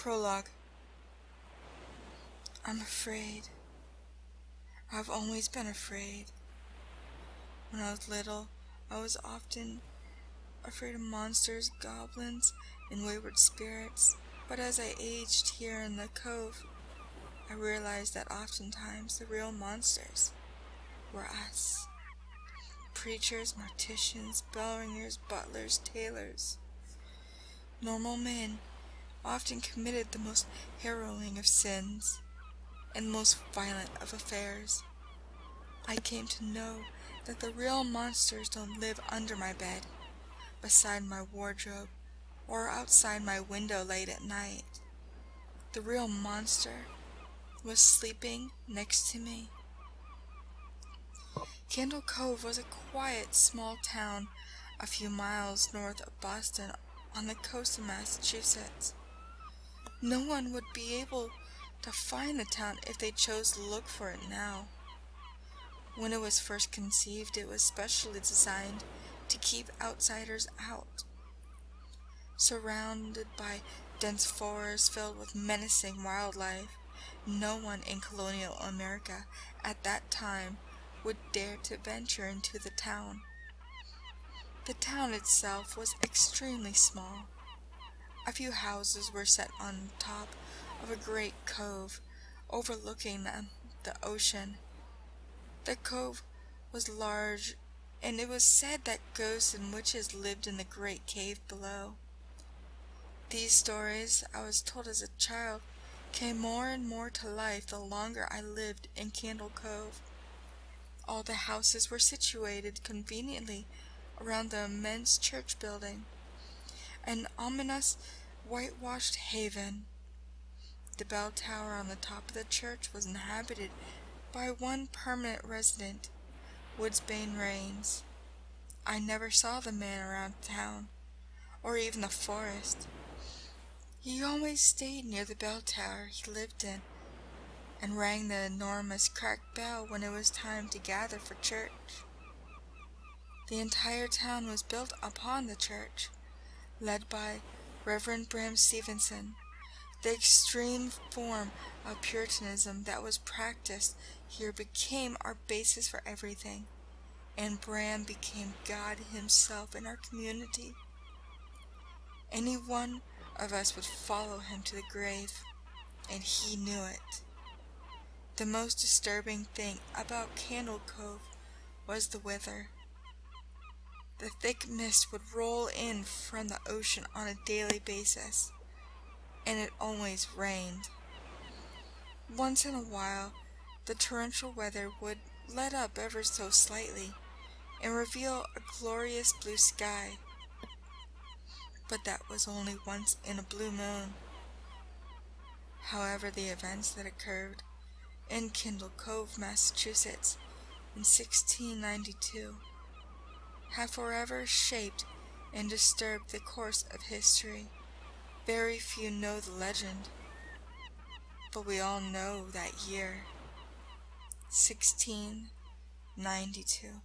Prologue. I'm afraid. I've always been afraid. When I was little, I was often afraid of monsters, goblins, and wayward spirits. But as I aged here in the Cove, I realized that oftentimes the real monsters were us. Preachers, morticians, bell ringers, butlers, tailors. Normal men often committed the most harrowing of sins and the most violent of affairs. I came to know that the real monsters don't live under my bed, beside my wardrobe, or outside my window late at night. The real monster was sleeping next to me. Candle Cove was a quiet, small town a few miles north of Boston on the coast of Massachusetts. No one would be able to find the town if they chose to look for it now. When it was first conceived, it was specially designed to keep outsiders out. Surrounded by dense forests filled with menacing wildlife, no one in colonial America at that time would dare to venture into the town. The town itself was extremely small. A few houses were set on top of a great cove overlooking the ocean. The cove was large, and it was said that ghosts and witches lived in the great cave below. These stories, I was told as a child, came more and more to life the longer I lived in Candle Cove. All the houses were situated conveniently around the immense church building, an ominous whitewashed haven. The bell tower on the top of the church was inhabited by one permanent resident, Woodsbane Rains. I never saw the man around town, or even the forest. He always stayed near the bell tower he lived in, and rang the enormous cracked bell when it was time to gather for church. The entire town was built upon the church, led by Reverend Bram Stevenson. The extreme form of Puritanism that was practiced here became our basis for everything, and Bram became God himself in our community. Any one of us would follow him to the grave, and he knew it. The most disturbing thing about Candle Cove was the weather. The thick mist would roll in from the ocean on a daily basis, and it always rained. Once in a while, the torrential weather would let up ever so slightly and reveal a glorious blue sky, but that was only once in a blue moon. However, the events that occurred in Candle Cove, Massachusetts, in 1692, have forever shaped and disturbed the course of history. Very few know the legend, but we all know that year, 1692.